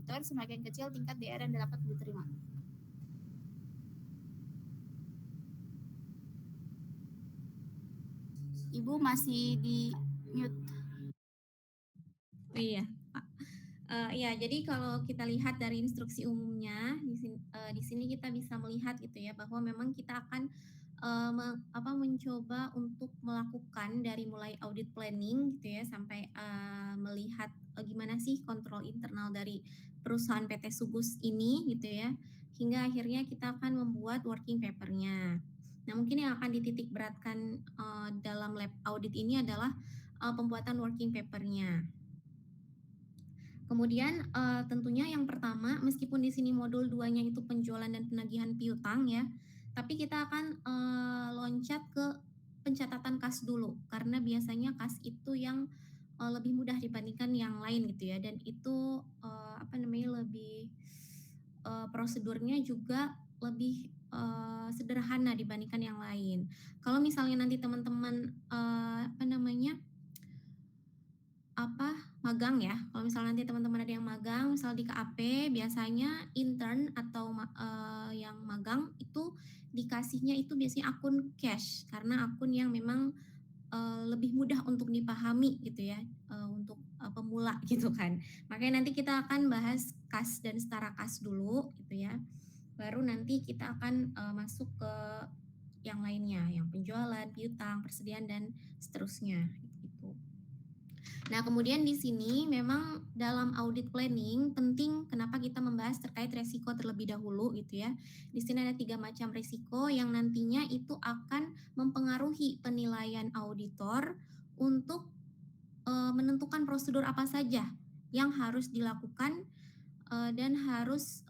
auditor, semakin kecil tingkat DR yang dapat diterima. Ibu masih di mute. Oh iya, Pak. Ya, jadi kalau kita lihat dari instruksi umumnya di sini kita bisa melihat gitu ya bahwa memang kita akan mencoba untuk melakukan dari mulai audit planning gitu ya sampai melihat gimana sih kontrol internal dari perusahaan PT Sugus ini gitu ya, hingga akhirnya kita akan membuat working paper-nya. Nah, mungkin yang akan dititik beratkan dalam lab audit ini adalah pembuatan working paper-nya. Kemudian tentunya yang pertama, meskipun di sini modul 2-nya itu penjualan dan penagihan piutang ya, tapi kita akan loncat ke pencatatan kas dulu karena biasanya kas itu yang lebih mudah dibandingkan yang lain gitu ya, dan itu lebih prosedurnya juga lebih sederhana dibandingkan yang lain. Kalau misalnya nanti teman-teman magang ya. Kalau misalnya nanti teman-teman ada yang magang, misal di KAP, biasanya intern atau yang magang itu dikasihnya itu biasanya akun cash karena akun yang memang lebih mudah untuk dipahami gitu ya, untuk pemula gitu kan. Makanya nanti kita akan bahas kas dan setara kas dulu gitu ya. Baru nanti kita akan masuk ke yang lainnya, yang penjualan, piutang, persediaan dan seterusnya gitu. Nah, kemudian di sini memang dalam audit planning penting kenapa kita membahas terkait resiko terlebih dahulu gitu ya. Di sini ada 3 macam resiko yang nantinya itu akan mempengaruhi penilaian auditor untuk menentukan prosedur apa saja yang harus dilakukan dan harus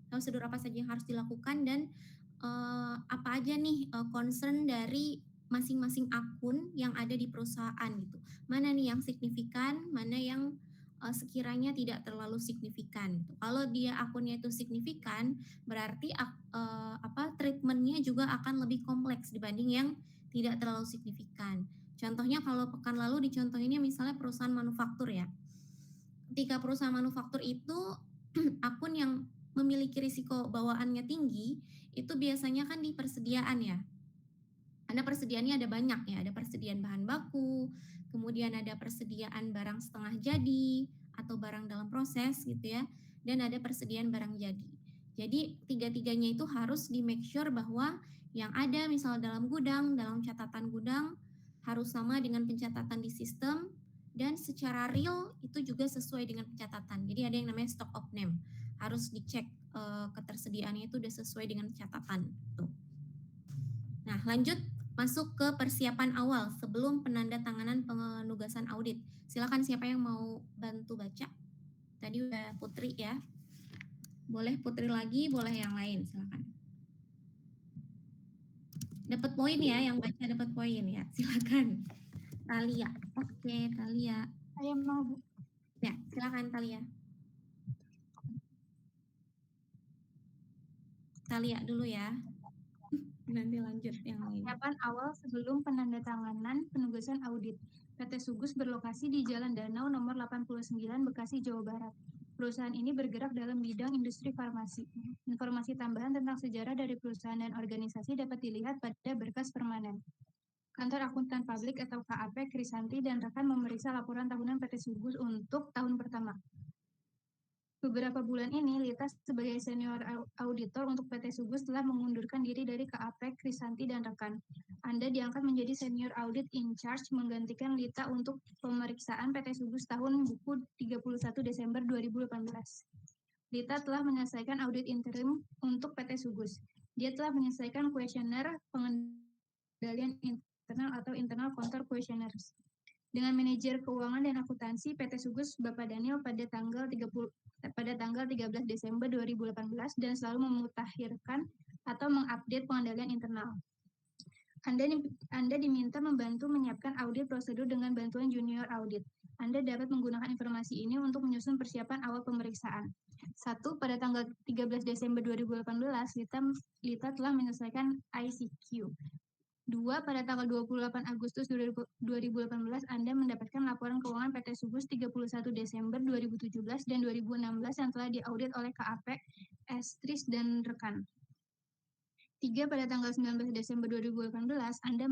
prosedur apa saja yang harus dilakukan dan apa aja nih concern dari masing-masing akun yang ada di perusahaan gitu. Mana nih yang signifikan, mana yang sekiranya tidak terlalu signifikan gitu. Kalau dia akunnya itu signifikan, berarti treatmentnya juga akan lebih kompleks dibanding yang tidak terlalu signifikan. Contohnya kalau pekan lalu dicontohinnya misalnya perusahaan manufaktur ya. Ketika perusahaan manufaktur itu akun yang memiliki risiko bawaannya tinggi, itu biasanya kan di persediaan ya. Karena persediaannya ada banyak ya, ada persediaan bahan baku, kemudian ada persediaan barang setengah jadi atau barang dalam proses gitu ya, dan ada persediaan barang jadi. Jadi tiga-tiganya itu harus di make sure bahwa yang ada misal dalam gudang, dalam catatan gudang harus sama dengan pencatatan di sistem dan secara real itu juga sesuai dengan pencatatan. Jadi ada yang namanya stock of name, harus dicek ketersediaannya itu udah sesuai dengan catatan. Tuh. Nah, lanjut masuk ke persiapan awal sebelum penandatanganan penugasan audit. Silakan siapa yang mau bantu baca? Tadi udah Putri ya. Boleh Putri lagi, boleh yang lain, silakan. Dapat poin ya, yang baca dapat poin ya. Silakan. Talia. Oke, Talia. Saya mau, Bu. Ya, silakan Talia. Talia dulu ya. Nanti lanjut yang lain. Persiapan awal sebelum penandatanganan penugasan audit. PT Sugus berlokasi di Jalan Danau nomor 89 Bekasi, Jawa Barat. Perusahaan ini bergerak dalam bidang industri farmasi. Informasi tambahan tentang sejarah dari perusahaan dan organisasi dapat dilihat pada berkas permanen. Kantor Akuntan Publik atau KAP Krisanti dan rekan memeriksa laporan tahunan PT Sugus untuk tahun pertama. Beberapa bulan ini, Lita sebagai senior auditor untuk PT Sugus telah mengundurkan diri dari KAP Krisanti dan rekan. Anda diangkat menjadi senior audit in charge menggantikan Lita untuk pemeriksaan PT Sugus tahun buku 31 Desember 2018. Lita telah menyelesaikan audit interim untuk PT Sugus. Dia telah menyelesaikan kuesioner pengendalian internal atau internal control questionnaires dengan manajer keuangan dan akuntansi PT Sugus Bapak Daniel pada tanggal 13 Desember 2018 dan selalu memutakhirkan atau mengupdate pengendalian internal. Anda diminta membantu menyiapkan audit prosedur dengan bantuan junior audit. Anda dapat menggunakan informasi ini untuk menyusun persiapan awal pemeriksaan. 1. Pada tanggal 13 Desember 2018, Lita telah menyelesaikan ICQ. 2. Pada tanggal 28 Agustus 2018, Anda mendapatkan laporan keuangan PT Sugus 31 Desember 2017 dan 2016 yang telah diaudit oleh KAP, Estris, dan rekan. 3. Pada tanggal 19 Desember 2018, Anda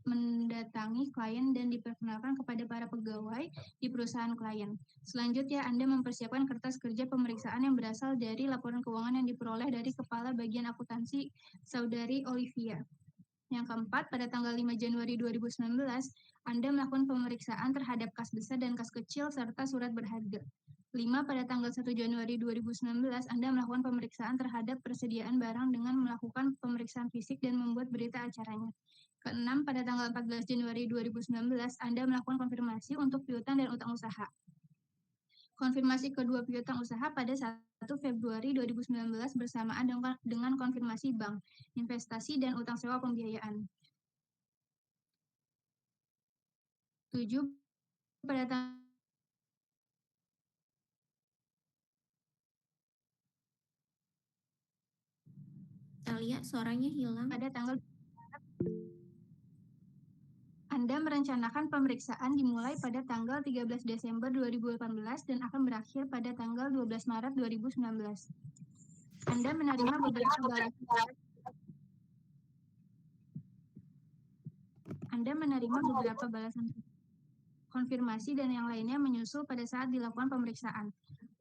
mendatangi klien dan diperkenalkan kepada para pegawai di perusahaan klien. Selanjutnya, Anda mempersiapkan kertas kerja pemeriksaan yang berasal dari laporan keuangan yang diperoleh dari Kepala Bagian Akuntansi Saudari Olivia. Yang keempat, pada tanggal 5 Januari 2019, Anda melakukan pemeriksaan terhadap kas besar dan kas kecil serta surat berharga. 5. Pada tanggal 1 Januari 2019, Anda melakukan pemeriksaan terhadap persediaan barang dengan melakukan pemeriksaan fisik dan membuat berita acaranya. Keenam, pada tanggal 14 Januari 2019, Anda melakukan konfirmasi untuk piutang dan utang usaha. Konfirmasi kedua piutang usaha pada 1 Februari 2019 bersamaan dengan konfirmasi bank, investasi, dan utang sewa pembiayaan. 7. Pada Talia, suaranya hilang. tanggal Anda merencanakan pemeriksaan dimulai pada tanggal 13 Desember 2018 dan akan berakhir pada tanggal 12 Maret 2019. Anda menerima beberapa balasan konfirmasi dan yang lainnya menyusul pada saat dilakukan pemeriksaan.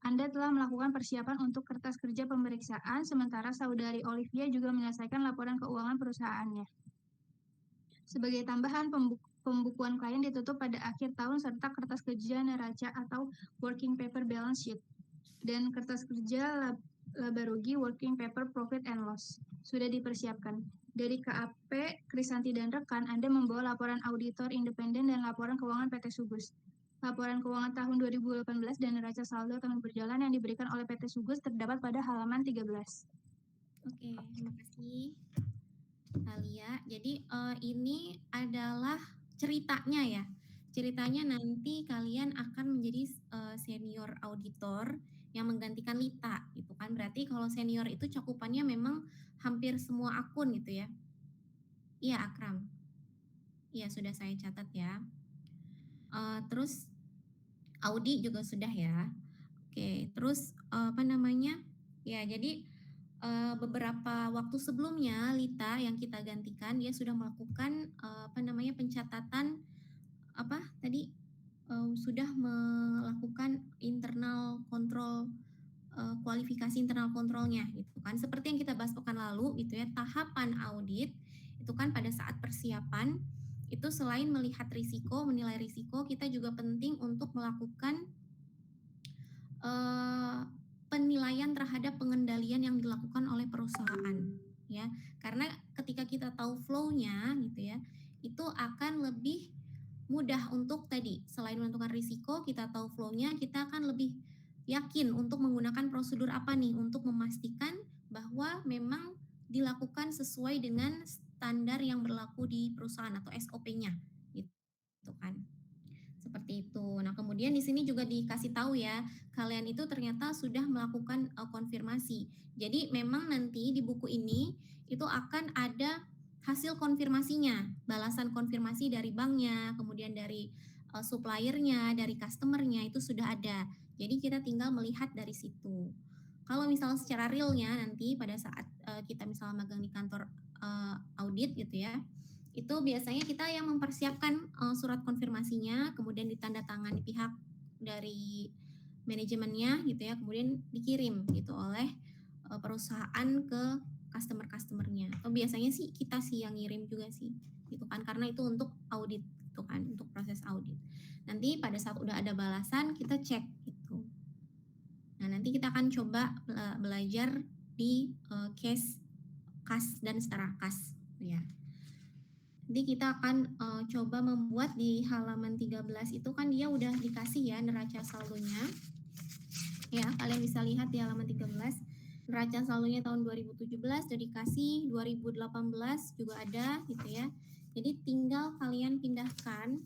Anda telah melakukan persiapan untuk kertas kerja pemeriksaan, sementara Saudari Olivia juga menyelesaikan laporan keuangan perusahaannya. Sebagai tambahan, pembukuan klien ditutup pada akhir tahun serta kertas kerja neraca atau working paper balance sheet dan kertas kerja laba rugi working paper profit and loss sudah dipersiapkan. Dari KAP, Krisanti dan rekan, Anda membawa laporan auditor independen dan laporan keuangan PT Sugus. Laporan keuangan tahun 2018 dan neraca saldo tahun berjalan yang diberikan oleh PT Sugus terdapat pada halaman 13. Oke, terima kasih Talia. Jadi ini adalah ceritanya ya. Ceritanya nanti kalian akan menjadi senior auditor yang menggantikan Lita gitu kan. Berarti kalau senior itu cakupannya memang hampir semua akun gitu ya. Iya, Akram. Iya, sudah saya catat ya. Terus Audi juga sudah ya. Oke, terus apa namanya? Ya, jadi beberapa waktu sebelumnya Lita yang kita gantikan dia sudah melakukan pencatatan apa tadi sudah melakukan internal kontrol kualifikasi internal kontrolnya gitu kan, seperti yang kita bahas pekan lalu gitu ya. Tahapan audit itu kan pada saat persiapan itu selain melihat risiko, menilai risiko, kita juga penting untuk melakukan penilaian terhadap pengendalian yang dilakukan oleh perusahaan ya, karena ketika kita tahu flow-nya gitu ya, itu akan lebih mudah untuk tadi selain menentukan risiko, kita tahu flow-nya, kita akan lebih yakin untuk menggunakan prosedur apa nih untuk memastikan bahwa memang dilakukan sesuai dengan standar yang berlaku di perusahaan atau SOP-nya gitu kan. Seperti itu. Nah, kemudian di sini juga dikasih tahu ya, kalian itu ternyata sudah melakukan konfirmasi. Jadi memang nanti di buku ini itu akan ada hasil konfirmasinya, balasan konfirmasi dari banknya, kemudian dari suppliernya, dari customernya itu sudah ada. Jadi kita tinggal melihat dari situ. Kalau misalnya secara realnya nanti pada saat kita misalnya magang di kantor audit gitu ya, itu biasanya kita yang mempersiapkan surat konfirmasinya, kemudian ditandatangani pihak dari manajemennya gitu ya, kemudian dikirim gitu oleh perusahaan ke customer-customernya. Atau biasanya sih kita sih yang ngirim juga sih gitu kan, karena itu untuk audit gitu kan, untuk proses audit. Nanti pada saat udah ada balasan kita cek gitu. Nah, nanti kita akan coba belajar di case kas dan setara kas ya. Nanti kita akan coba membuat di halaman 13 itu kan dia udah dikasih ya neraca saldonya. Ya, kalian bisa lihat di halaman 13. Neraca saldonya tahun 2017 udah dikasih, 2018 juga ada gitu ya. Jadi tinggal kalian pindahkan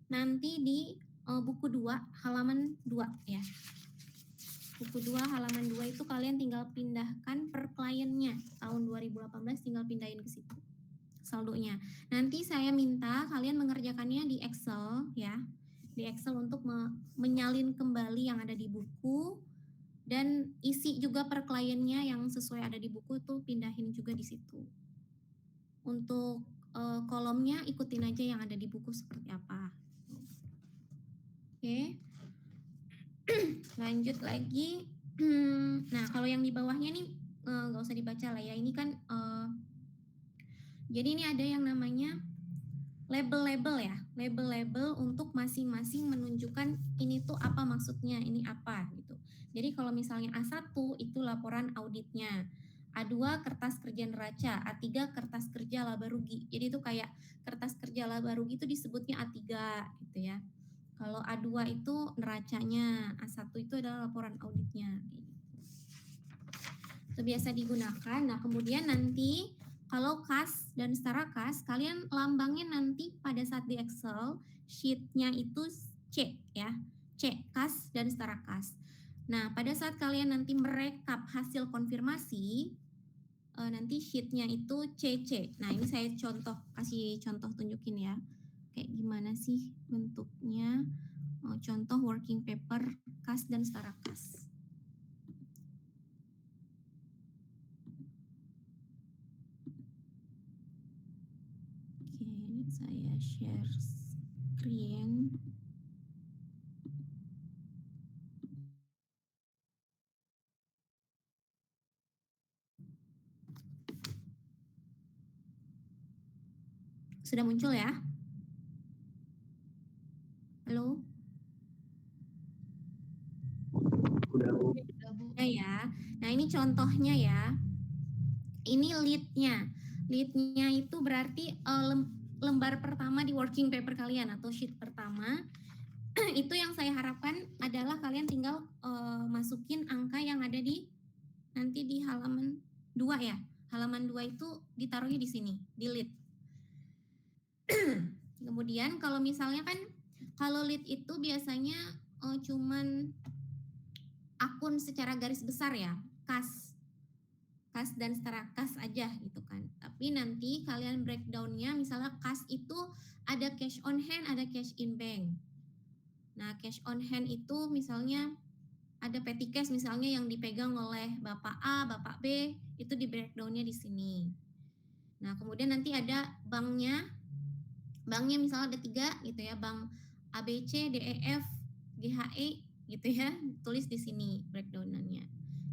nanti di buku 2 halaman 2 ya. Buku 2 halaman 2 itu kalian tinggal pindahkan per kliennya tahun 2018, tinggal pindahin ke situ. saldonya. Nanti saya minta kalian mengerjakannya di Excel ya. Di Excel untuk menyalin kembali yang ada di buku dan isi juga per kliennya yang sesuai ada di buku itu pindahin juga di situ. Untuk kolomnya ikutin aja yang ada di buku seperti apa. Oke. Lanjut lagi. Nah, kalau yang di bawahnya nih nggak usah dibaca lah ya. Ini kan jadi ini ada yang namanya label-label ya. Label-label untuk masing-masing menunjukkan ini tuh apa maksudnya, ini apa gitu. Jadi kalau misalnya A1 itu laporan auditnya. A2 kertas kerja neraca, A3 kertas kerja laba rugi. Jadi itu kayak kertas kerja laba rugi itu disebutnya A3 gitu ya. Kalau A2 itu neracanya, A1 itu adalah laporan auditnya. Itu biasa digunakan. Nah, kemudian nanti kalau kas dan setara kas, kalian lambangnya nanti pada saat di Excel, sheet-nya itu C ya. C, kas dan setara kas. Nah, pada saat kalian nanti merekap hasil konfirmasi, nanti sheet-nya itu CC. Nah, ini saya kasih contoh tunjukin ya. Kayak gimana sih bentuknya. Contoh working paper kas dan setara kas. Oke, saya share screen. Sudah muncul ya? Halo? Udah ya. Nah, ini contohnya ya. Ini lead-nya. Lead-nya itu berarti lembar pertama di working paper kalian atau sheet pertama. Itu yang saya harapkan adalah kalian tinggal masukin angka yang ada di nanti di halaman 2 ya. Halaman 2 itu ditaruhnya di sini, di lead. Kemudian kalau misalnya kan kalau lead itu biasanya cuman akun secara garis besar ya, kas dan setara kas aja gitu kan. Tapi nanti kalian breakdownnya misalnya kas itu ada cash on hand, ada cash in bank. Nah, cash on hand itu misalnya ada petty cash misalnya yang dipegang oleh Bapak A, Bapak B, itu di breakdownnya di sini. Nah, kemudian nanti ada banknya misalnya ada 3 gitu ya, bank ABC, DEF, GHE gitu ya, tulis di sini breakdownannya.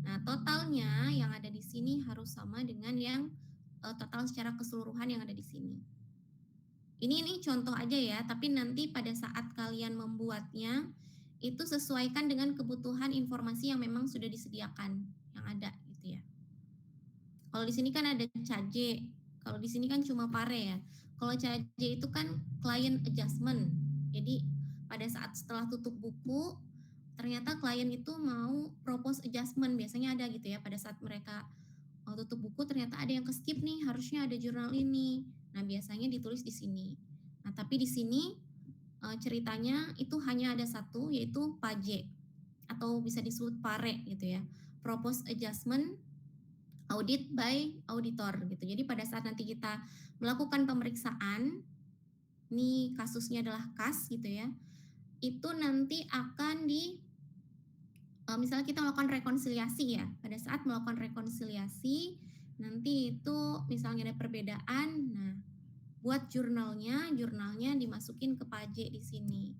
Nah, totalnya yang ada di sini harus sama dengan yang total secara keseluruhan yang ada di sini. Ini contoh aja ya, tapi nanti pada saat kalian membuatnya itu sesuaikan dengan kebutuhan informasi yang memang sudah disediakan yang ada gitu ya. Kalau di sini kan ada caje, kalau di sini kan cuma pare ya. Kalau caje itu kan client adjustment. Jadi pada saat setelah tutup buku ternyata klien itu mau propose adjustment, biasanya ada gitu ya, pada saat mereka mau tutup buku ternyata ada yang ke skip nih, harusnya ada jurnal ini. Nah, biasanya ditulis di sini. Nah, tapi di sini ceritanya itu hanya ada satu, yaitu paje atau bisa disebut pare gitu ya. Propose adjustment audit by auditor gitu. Jadi pada saat nanti kita melakukan pemeriksaan, ini kasusnya adalah kas gitu ya, itu nanti akan misalnya kita melakukan rekonsiliasi ya, pada saat melakukan rekonsiliasi nanti itu misalnya ada perbedaan, nah buat jurnalnya dimasukin ke paje di sini.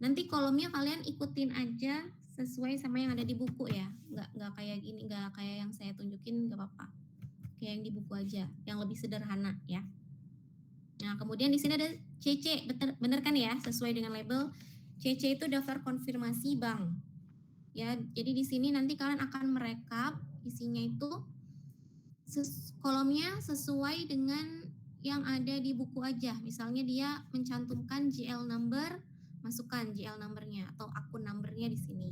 Nanti kolomnya kalian ikutin aja sesuai sama yang ada di buku ya, nggak kayak gini, nggak kayak yang saya tunjukin, nggak apa-apa, kayak yang di buku aja, yang lebih sederhana ya. Nah, kemudian di sini ada CC, bener kan ya, sesuai dengan label. CC itu daftar konfirmasi bank. Ya, jadi di sini nanti kalian akan merekap isinya itu kolomnya sesuai dengan yang ada di buku aja. Misalnya dia mencantumkan GL number, masukkan GL numbernya atau akun numbernya di sini.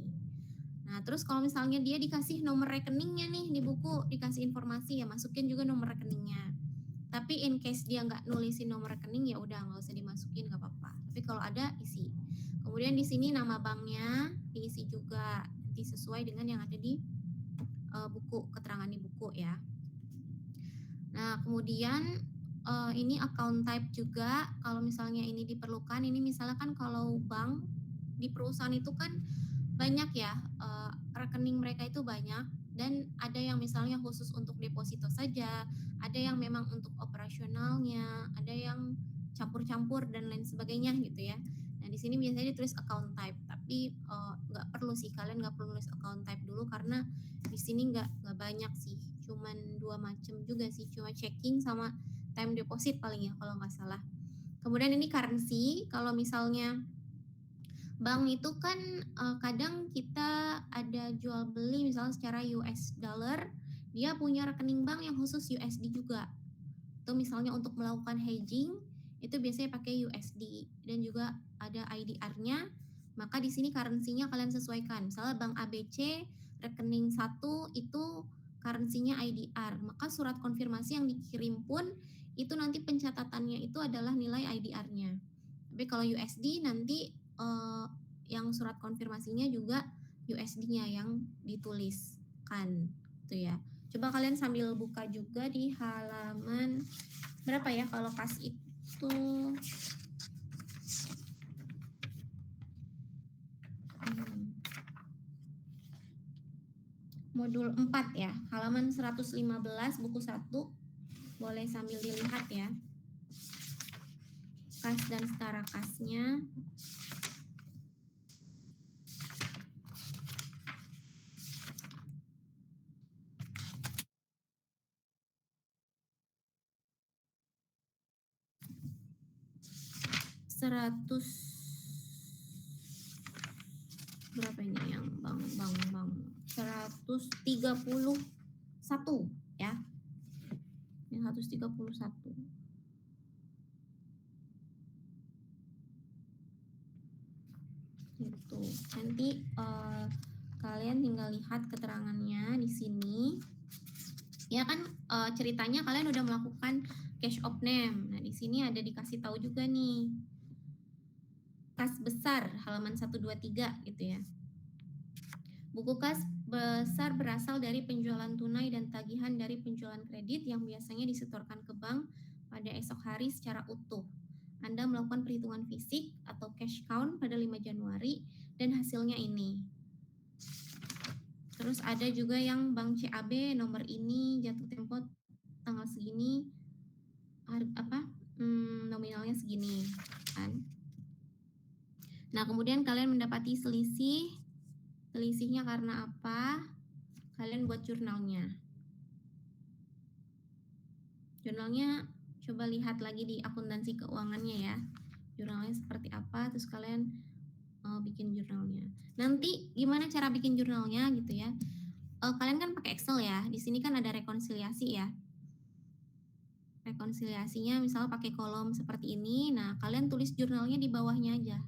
Nah, terus kalau misalnya dia dikasih nomor rekeningnya nih di buku, dikasih informasi ya masukin juga nomor rekeningnya. Tapi in case dia nggak nulisin nomor rekening ya udah nggak usah dimasukin, nggak apa-apa. Tapi kalau ada isi. Kemudian di sini nama banknya diisi juga, nanti sesuai dengan yang ada di buku, keterangan di buku ya. Nah, kemudian ini account type juga, kalau misalnya ini diperlukan. Ini misalnya kan kalau bank di perusahaan itu kan banyak ya, rekening mereka itu banyak, dan ada yang misalnya khusus untuk deposito saja, ada yang memang untuk operasionalnya, ada yang campur-campur dan lain sebagainya gitu ya. Nah di sini biasanya ditulis account type, tapi nggak perlu sih, kalian nggak perlu nulis account type dulu karena di sini nggak banyak sih, cuman 2 macam juga sih, cuma checking sama time deposit paling ya kalau nggak salah. Kemudian ini currency, kalau misalnya bank itu kan kadang kita ada jual beli misalnya secara US dollar, dia punya rekening bank yang khusus USD juga. Itu misalnya untuk melakukan hedging itu biasanya pakai USD dan juga ada IDR-nya. Maka di sini currency-nya kalian sesuaikan. Misalnya bank ABC rekening 1 itu currency-nya IDR, maka surat konfirmasi yang dikirim pun itu nanti pencatatannya itu adalah nilai IDR-nya. Tapi kalau USD nanti yang surat konfirmasinya juga USD-nya yang dituliskan gitu ya. Coba kalian sambil buka juga di halaman berapa ya, kalau kas itu modul 4 ya, halaman 115 buku 1. Boleh sambil dilihat ya. Kas dan setara kasnya. Berapa ini yang bang 131 ya. Yang 131. Gitu. Nanti kalian tinggal lihat keterangannya di sini. Ya kan ceritanya kalian udah melakukan cash of name. Nah, di sini ada dikasih tahu juga nih. Kas besar halaman 123 gitu ya. Buku kas besar berasal dari penjualan tunai dan tagihan dari penjualan kredit yang biasanya disetorkan ke bank pada esok hari secara utuh. Anda melakukan perhitungan fisik atau cash count pada 5 Januari dan hasilnya ini. Terus ada juga yang bank CAB nomor ini, jatuh tempo tanggal segini, nominalnya segini kan. Nah, kemudian kalian mendapati selisihnya karena apa? Kalian buat jurnalnya. Jurnalnya coba lihat lagi di akuntansi keuangannya ya. Jurnalnya seperti apa, terus kalian bikin jurnalnya. Nanti gimana cara bikin jurnalnya gitu ya. Kalian kan pakai Excel ya. Di sini kan ada rekonsiliasi ya. Rekonsiliasinya misalnya pakai kolom seperti ini. Nah, kalian tulis jurnalnya di bawahnya aja.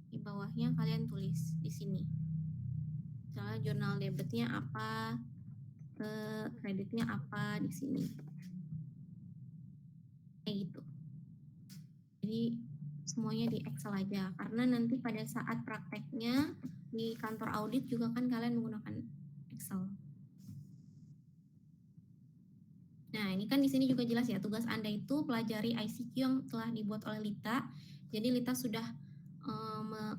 Di bawahnya kalian tulis di sini. Misalnya jurnal debitnya apa, kreditnya apa di sini. Kayak gitu. Jadi semuanya di Excel aja, karena nanti pada saat prakteknya di kantor audit juga kan kalian menggunakan Excel. Nah, ini kan di sini juga jelas ya, tugas Anda itu pelajari ICQ yang telah dibuat oleh Lita. Jadi Lita sudah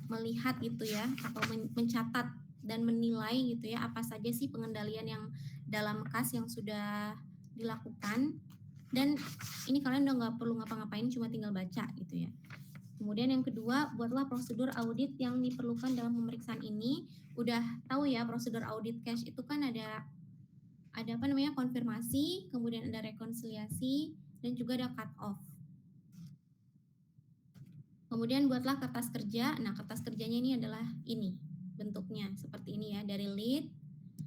melihat gitu ya, atau mencatat dan menilai gitu ya, apa saja sih pengendalian yang dalam kas yang sudah dilakukan. Dan ini kalian udah nggak perlu ngapa-ngapain, cuma tinggal baca gitu ya. Kemudian yang kedua, buatlah prosedur audit yang diperlukan dalam pemeriksaan ini. Udah tahu ya, prosedur audit cash itu kan ada apa namanya, konfirmasi, kemudian ada rekonsiliasi, dan juga ada cut off. Kemudian buatlah kertas kerja. Nah, kertas kerjanya ini adalah ini bentuknya seperti ini ya, dari lead,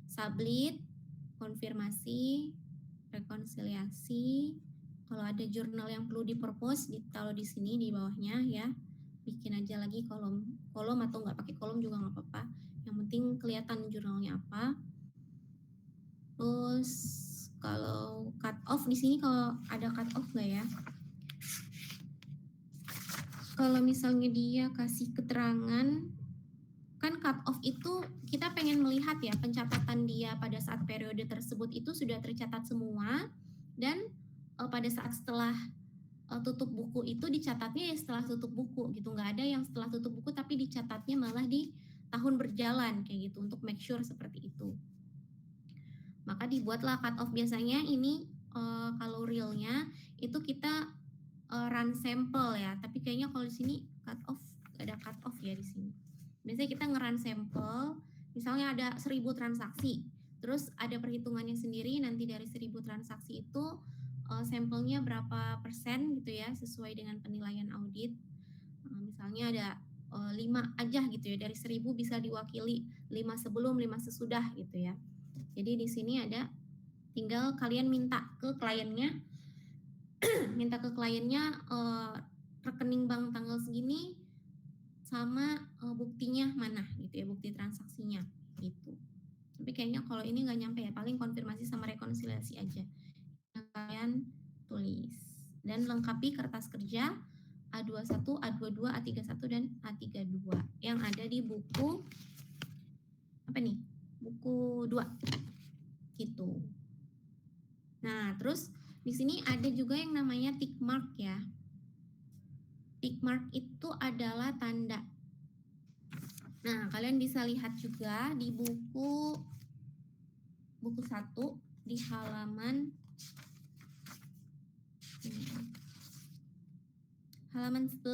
sublead, konfirmasi, rekonsiliasi. Kalau ada jurnal yang perlu dipropose, ditaruh di sini di bawahnya ya. Bikin aja lagi kolom atau nggak pakai kolom juga nggak apa-apa. Yang penting kelihatan jurnalnya apa. Terus kalau cut off di sini, kalau ada cut off nggak ya? Kalau misalnya dia kasih keterangan, kan cut off itu kita pengen melihat ya pencatatan dia pada saat periode tersebut itu sudah tercatat semua dan pada saat setelah tutup buku itu dicatatnya ya setelah tutup buku gitu, nggak ada yang setelah tutup buku tapi dicatatnya malah di tahun berjalan kayak gitu untuk make sure seperti itu. Maka dibuatlah cut off biasanya ini kalau realnya itu kita run sampel ya, tapi kayaknya kalau di sini cut off nggak ada cut off ya di sini. Biasanya kita nge-run sampel, misalnya ada 1000 transaksi, terus ada perhitungannya sendiri nanti dari 1000 transaksi itu sampelnya berapa persen gitu ya sesuai dengan penilaian audit. Misalnya ada 5 aja gitu ya, dari 1000 bisa diwakili 5 sebelum 5 sesudah gitu ya. Jadi di sini ada tinggal kalian minta ke kliennya rekening bank tanggal segini sama buktinya mana gitu ya, bukti transaksinya gitu. Tapi kayaknya kalau ini nggak nyampe ya, paling konfirmasi sama rekonsiliasi aja yang kalian tulis dan lengkapi kertas kerja A21, A22, A31 dan A32 yang ada di buku apa nih? Buku 2 gitu. Nah, terus di sini ada juga yang namanya tick mark ya. Tick mark itu adalah tanda. Nah, kalian bisa lihat juga di buku 1 di halaman 11.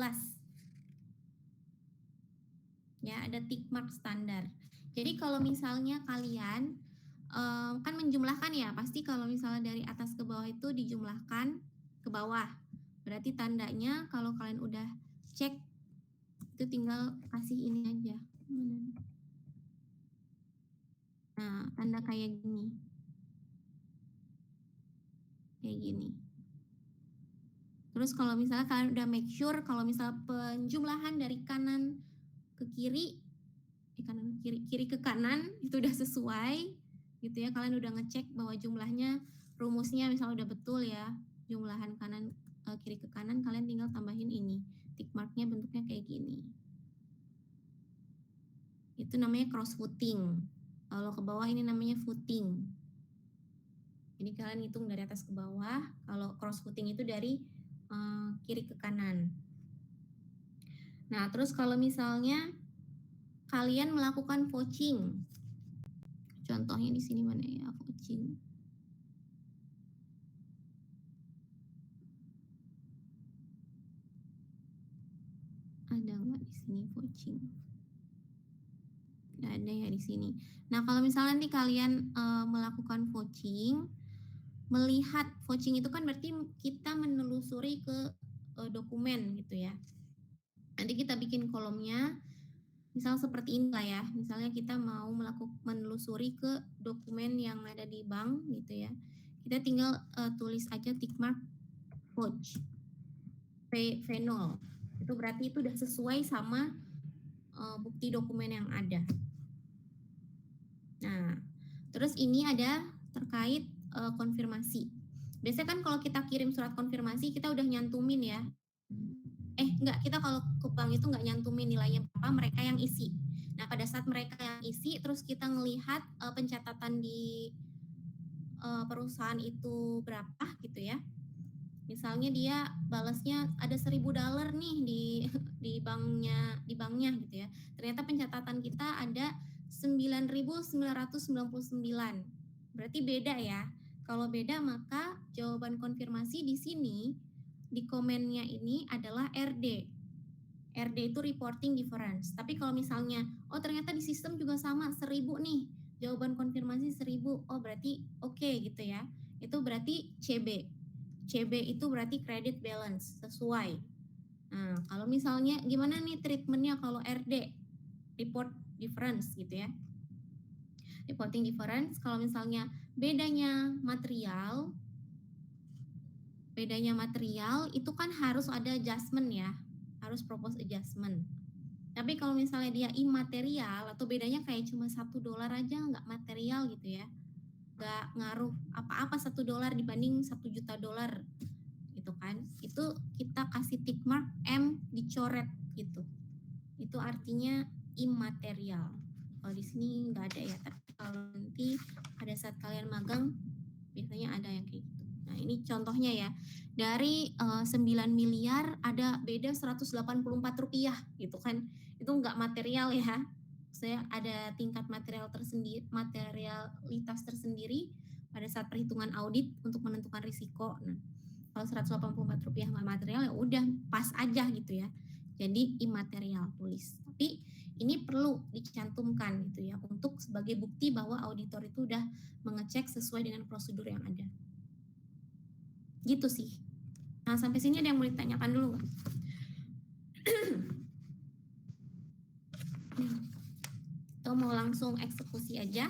Ya, ada tick mark standar. Jadi kalau misalnya kalian kan menjumlahkan ya, pasti kalau misalnya dari atas ke bawah itu dijumlahkan ke bawah. Berarti tandanya kalau kalian udah cek itu tinggal kasih ini aja. Nah, tanda kayak gini. Kayak gini. Terus kalau misalnya kalian udah make sure kalau misalnya penjumlahan dari kanan ke kiri, kiri ke kanan itu udah sesuai gitu ya, kalian udah ngecek bahwa jumlahnya rumusnya misalnya udah betul ya, jumlahan kanan kiri ke kanan, kalian tinggal tambahin ini, tick marknya bentuknya kayak gini. Itu namanya cross footing. Kalau ke bawah ini namanya footing. Jadi kalian hitung dari atas ke bawah, kalau cross footing itu dari kiri ke kanan. Nah, terus kalau misalnya kalian melakukan vouching, contohnya di sini mana ya vouching? Ada nggak di sini vouching? Nggak ada ya di sini. Nah, kalau misalnya nanti kalian melakukan vouching, melihat vouching itu kan berarti kita menelusuri ke dokumen gitu ya. Nanti kita bikin kolomnya, misal seperti inilah ya. Misalnya kita mau menelusuri ke dokumen yang ada di bank gitu ya. Kita tinggal tulis aja tick mark vouch V0. Itu berarti itu udah sesuai sama bukti dokumen yang ada. Nah, terus ini ada terkait konfirmasi. Biasanya kan kalau kita kirim surat konfirmasi kita udah nyantumin ya. Enggak, kita kalau ke bank itu nggak nyantumin nilainya berapa, mereka yang isi. Nah, pada saat mereka yang isi, terus kita ngelihat pencatatan di perusahaan itu berapa gitu ya. Misalnya dia balasnya ada $1.000 nih di banknya gitu ya. Ternyata pencatatan kita ada 9.999. Berarti beda ya. Kalau beda maka jawaban konfirmasi di sini di komennya ini adalah RD. RD itu reporting difference. Tapi kalau misalnya ternyata di sistem juga sama 1.000 nih. Jawaban konfirmasi 1.000. Oh, berarti oke gitu ya. Itu berarti CB. CB itu berarti credit balance, sesuai. Nah, kalau misalnya gimana nih treatmentnya kalau RD? Report difference gitu ya. Reporting difference, kalau misalnya bedanya material itu kan harus ada adjustment ya, harus propose adjustment. Tapi kalau misalnya dia imaterial atau bedanya kayak cuma $1 aja, nggak material gitu ya, nggak ngaruh apa-apa $1 dibanding $1 juta gitu kan, itu kita kasih tick mark M dicoret gitu, itu artinya imaterial. Kalau di sini nggak ada ya, tapi kalau nanti pada saat kalian magang biasanya ada yang kayak gitu. Nah, ini ini contohnya ya. Dari 9 miliar ada beda 184 rupiah gitu kan. Itu nggak material ya. Saya ada tingkat materialitas tersendiri pada saat perhitungan audit untuk menentukan risiko. Nah, kalau 184 rupiah nggak material ya udah pas aja gitu ya. Jadi imaterial tulis. Tapi ini perlu dicantumkan gitu ya untuk sebagai bukti bahwa auditor itu udah mengecek sesuai dengan prosedur yang ada. Gitu sih. Nah, sampai sini ada yang mau ditanyakan dulu nggak? Atau mau langsung eksekusi aja?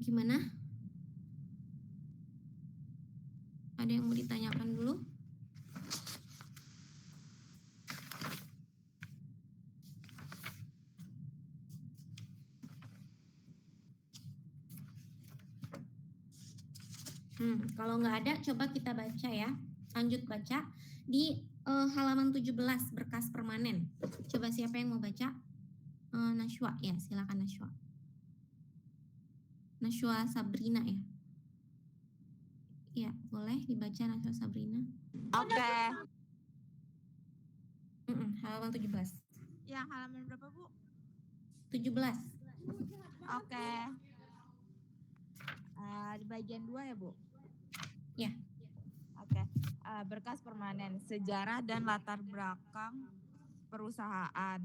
Gimana? Ada yang mau ditanyakan dulu? Kalau nggak ada, coba kita baca ya. Lanjut baca di halaman 17 berkas permanen. Coba siapa yang mau baca? Nashwa ya, silakan Nashwa. Nashwa Sabrina ya. Ya, boleh dibaca Nashwa Sabrina. Oke. Halaman 17. Yang halaman berapa, Bu? 17. Oke. Di bagian 2 ya, Bu? Ya. Oke. Berkas permanen, sejarah dan latar belakang perusahaan.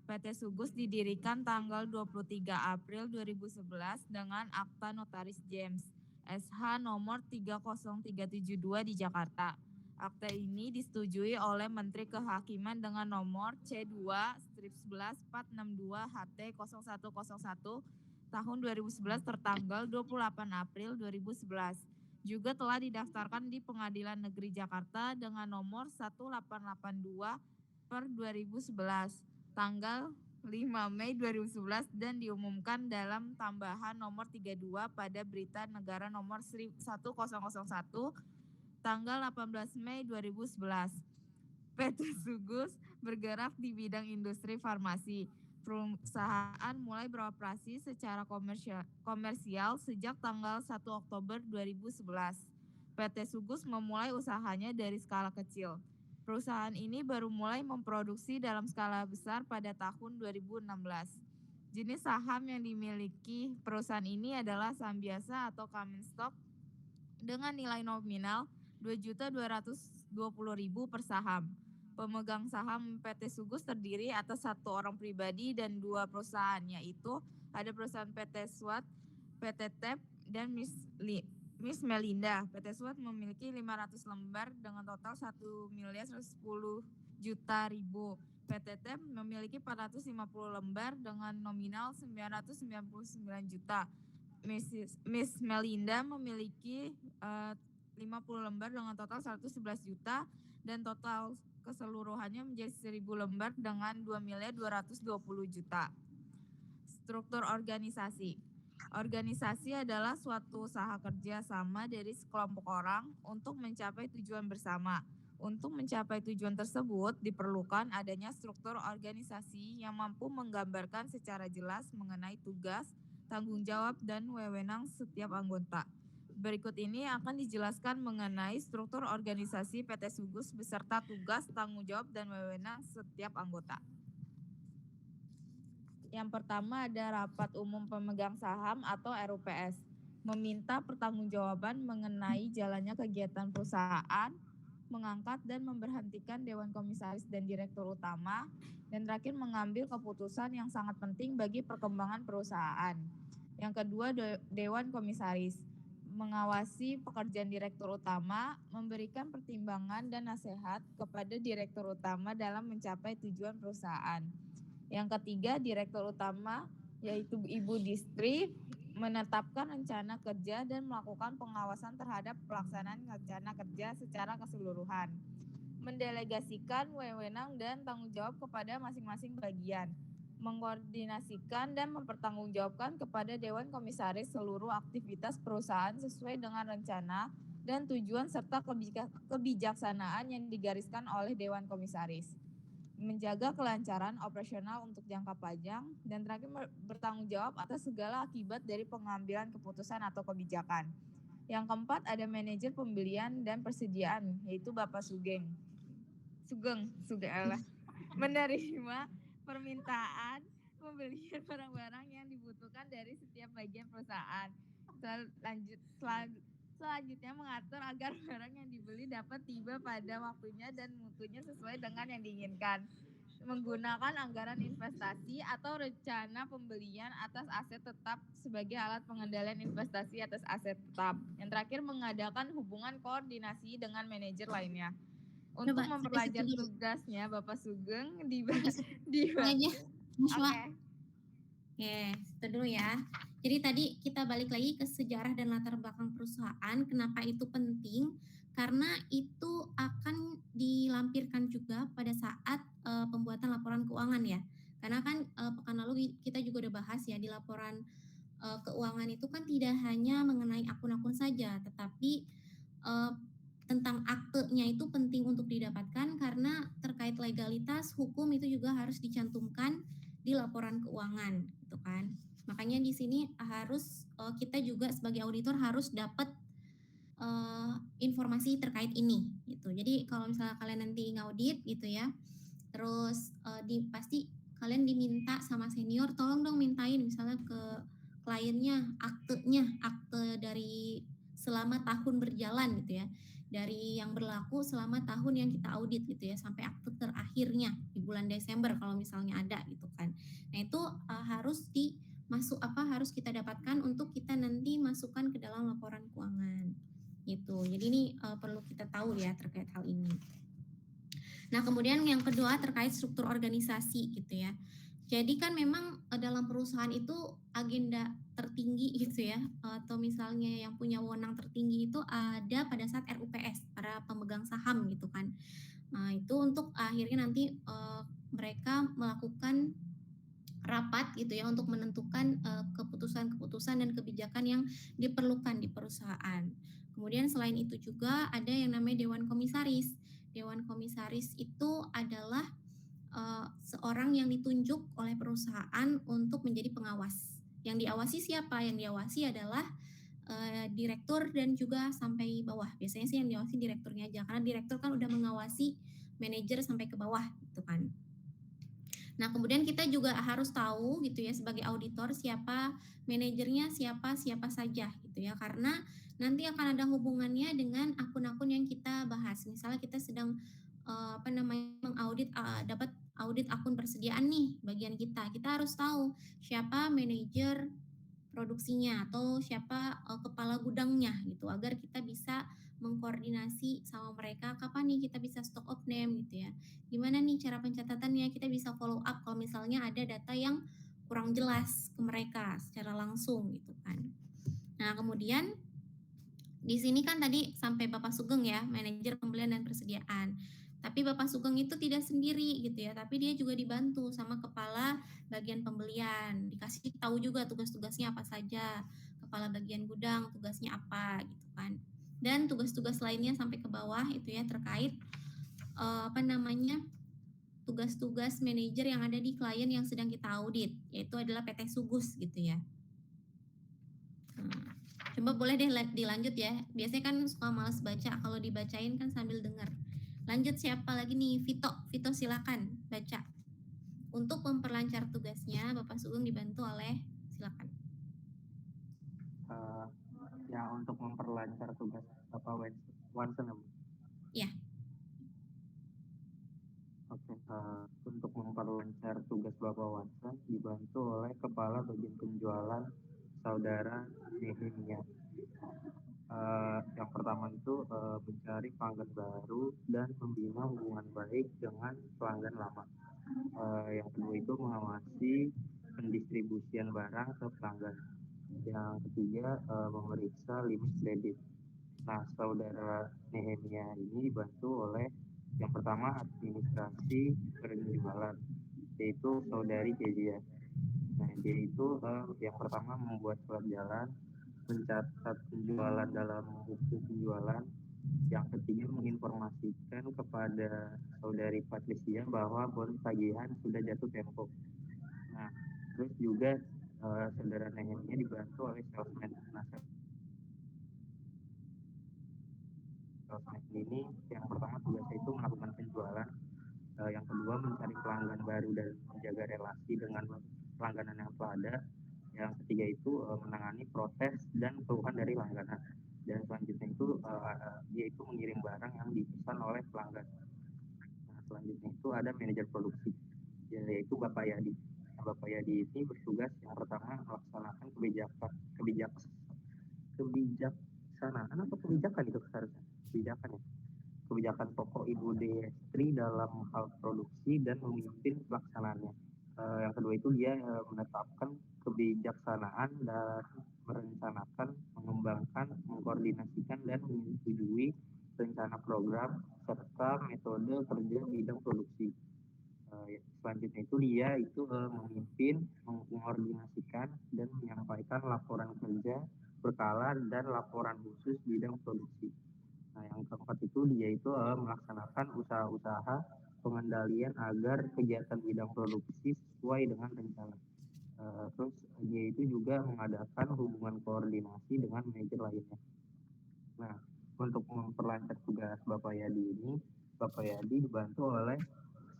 PT Sugus didirikan tanggal 23 April 2011 dengan Akta Notaris James SH nomor 30372 di Jakarta. Akta ini disetujui oleh Menteri Kehakiman dengan nomor C2/11/462 HT 0101 tahun 2011 tertanggal 28 April 2011. Juga telah didaftarkan di Pengadilan Negeri Jakarta dengan nomor 1882/2011 tanggal 5 Mei 2011 dan diumumkan dalam tambahan nomor 32 pada Berita Negara nomor 1001 tanggal 18 Mei 2011. PT Sugus bergerak di bidang industri farmasi. Perusahaan mulai beroperasi secara komersial sejak tanggal 1 Oktober 2011. PT Sugus memulai usahanya dari skala kecil. Perusahaan ini baru mulai memproduksi dalam skala besar pada tahun 2016. Jenis saham yang dimiliki perusahaan ini adalah saham biasa atau common stock dengan nilai nominal Rp2.220.000 per saham. Pemegang saham PT Sugus terdiri atas 1 orang pribadi dan 2 perusahaan, yaitu ada perusahaan PT SWAT, PT TEP, dan Miss Melinda. PT SWAT memiliki 500 lembar dengan total 1.110.000.000. PT TEP memiliki 450 lembar dengan nominal 999 juta. Miss Melinda memiliki 50 lembar dengan total 111 juta dan total keseluruhannya menjadi 1.000 lembar dengan 2.220 juta. Struktur organisasi. Organisasi adalah suatu usaha kerja sama dari sekelompok orang untuk mencapai tujuan bersama. Untuk mencapai tujuan tersebut diperlukan adanya struktur organisasi yang mampu menggambarkan secara jelas mengenai tugas, tanggung jawab, dan wewenang setiap anggota. Berikut ini akan dijelaskan mengenai struktur organisasi PT Sugus beserta tugas, tanggung jawab, dan wewenang setiap anggota. Yang pertama ada rapat umum pemegang saham atau RUPS, meminta pertanggungjawaban mengenai jalannya kegiatan perusahaan, mengangkat dan memberhentikan Dewan Komisaris dan Direktur Utama, dan terakhir mengambil keputusan yang sangat penting bagi perkembangan perusahaan. Yang kedua, Dewan Komisaris, mengawasi pekerjaan Direktur Utama, memberikan pertimbangan dan nasihat kepada Direktur Utama dalam mencapai tujuan perusahaan. Yang ketiga, Direktur Utama, yaitu Ibu Distri, menetapkan rencana kerja dan melakukan pengawasan terhadap pelaksanaan rencana kerja secara keseluruhan. Mendelegasikan wewenang dan tanggung jawab kepada masing-masing bagian. Mengkoordinasikan dan mempertanggungjawabkan kepada Dewan Komisaris seluruh aktivitas perusahaan sesuai dengan rencana dan tujuan serta kebijaksanaan yang digariskan oleh Dewan Komisaris. menjaga kelancaran operasional untuk jangka panjang, dan terakhir bertanggung jawab atas segala akibat dari pengambilan keputusan atau kebijakan. Yang keempat ada manajer pembelian dan persediaan, yaitu Bapak Sugeng menerima permintaan pembelian barang-barang yang dibutuhkan dari setiap bagian perusahaan. Selanjutnya mengatur agar barang yang dibeli dapat tiba pada waktunya dan mutunya sesuai dengan yang diinginkan. Menggunakan anggaran investasi atau rencana pembelian atas aset tetap sebagai alat pengendalian investasi atas aset tetap. Yang terakhir mengadakan hubungan koordinasi dengan manajer lainnya. Untuk memperlancar tugasnya, Bapak Sugeng aja. Oke. Oke, itu dulu ya. Jadi tadi kita balik lagi ke sejarah dan latar belakang perusahaan. Kenapa itu penting? Karena itu akan dilampirkan juga pada saat pembuatan laporan keuangan ya. Karena kan pekan lalu kita juga udah bahas ya, di laporan keuangan itu kan tidak hanya mengenai akun-akun saja, tetapi tentang aktenya itu penting untuk didapatkan karena terkait legalitas hukum itu juga harus dicantumkan di laporan keuangan gitu kan. Makanya di sini harus kita juga sebagai auditor harus dapat informasi terkait ini gitu. Jadi kalau misalnya kalian nanti ngaudit gitu ya, terus pasti kalian diminta sama senior, tolong dong mintain misalnya ke kliennya akte dari selama tahun berjalan gitu ya, dari yang berlaku selama tahun yang kita audit gitu ya, sampai akte terakhirnya di bulan Desember kalau misalnya ada gitu kan. Nah itu harus harus kita dapatkan untuk kita nanti masukkan ke dalam laporan keuangan gitu. Jadi ini perlu kita tahu ya terkait hal ini. Nah kemudian yang kedua terkait struktur organisasi gitu ya. Jadi kan memang dalam perusahaan itu agenda tertinggi gitu ya, atau misalnya yang punya wewenang tertinggi itu ada pada saat RUPS, para pemegang saham gitu kan. Nah itu untuk akhirnya nanti mereka melakukan rapat gitu ya untuk menentukan keputusan-keputusan dan kebijakan yang diperlukan di perusahaan. Kemudian selain itu juga ada yang namanya Dewan Komisaris. Dewan Komisaris itu adalah seorang yang ditunjuk oleh perusahaan untuk menjadi pengawas. Yang diawasi siapa? Yang diawasi adalah direktur dan juga sampai bawah. Biasanya sih yang diawasi direkturnya aja, karena direktur kan udah mengawasi manajer sampai ke bawah gitu kan. Nah kemudian kita juga harus tahu gitu ya sebagai auditor siapa manajernya, siapa saja gitu ya, karena nanti akan ada hubungannya dengan akun-akun yang kita bahas. Misalnya kita sedang mengaudit dapat audit akun persediaan nih bagian kita harus tahu siapa manajer produksinya atau siapa kepala gudangnya gitu, agar kita bisa mengkoordinasi sama mereka kapan nih kita bisa stock of name gitu ya, gimana nih cara pencatatannya, kita bisa follow up kalau misalnya ada data yang kurang jelas ke mereka secara langsung gitu kan. Nah kemudian di sini kan tadi sampai Bapak Sugeng ya, manajer pembelian dan persediaan. Tapi Bapak Sugeng itu tidak sendiri gitu ya, tapi dia juga dibantu sama kepala bagian pembelian. Dikasih tahu juga tugas-tugasnya apa saja, kepala bagian gudang tugasnya apa gitu kan. Dan tugas-tugas lainnya sampai ke bawah itu ya terkait tugas-tugas manajer yang ada di klien yang sedang kita audit, yaitu adalah PT Sugus gitu ya. Coba boleh deh dilanjut ya. Biasanya kan suka malas baca, kalau dibacain kan sambil dengar. Lanjut siapa lagi nih? Vito silakan baca. Untuk memperlancar tugasnya, Bapak Sugeng dibantu oleh, silakan. Ya untuk memperlancar tugas Bapak Wansen. Ya. Oke. Untuk memperlancar tugas Bapak Wansen dibantu oleh Kepala Bagian Penjualan Saudara Nehemia. Yang pertama itu mencari pelanggan baru dan membina hubungan baik dengan pelanggan lama. Yang kedua itu mengawasi pendistribusian barang ke pelanggan. Yang ketiga memeriksa limit kredit. Nah, saudara Nehemia ini dibantu oleh yang pertama administrasi penjualan, yaitu saudari Kezia. Nah, dia itu yang pertama membuat surat jalan, mencatat penjualan dalam buku penjualan, Yang ketiga, menginformasikan kepada saudari Patricia bahwa bonus tagihan sudah jatuh tempo. Nah, terus juga saudara Nehemia dibantu oleh salesman. Nah, salesman ini yang pertama tugasnya itu melakukan penjualan, yang kedua mencari pelanggan baru dan menjaga relasi dengan pelangganan yang telah ada, yang ketiga itu menangani protes dan keluhan dari langganan, dan selanjutnya itu dia itu mengirim barang yang dipesan oleh pelanggan. Nah, selanjutnya itu ada manajer produksi, yaitu Bapak Yadi. Nah, Bapak Yadi ini bertugas yang pertama melaksanakan kebijaksanaan atau kebijakan itu seharusnya kebijakan ya, kebijakan pokok Ibu Destri dalam hal produksi dan memimpin pelaksanaannya. Yang kedua itu dia menetapkan kebijaksanaan dan merencanakan, mengembangkan, mengkoordinasikan dan menyetujui rencana program serta metode kerja bidang produksi. Selanjutnya itu dia itu memimpin, mengkoordinasikan dan menyampaikan laporan kerja berkala dan laporan khusus bidang produksi. Nah, yang keempat itu dia itu melaksanakan usaha-usaha pengendalian agar kegiatan bidang produksi sesuai dengan rencana. Terus dia itu juga mengadakan hubungan koordinasi dengan manajer lainnya. Nah, untuk memperlancar tugas Bapak Yadi ini, Bapak Yadi dibantu oleh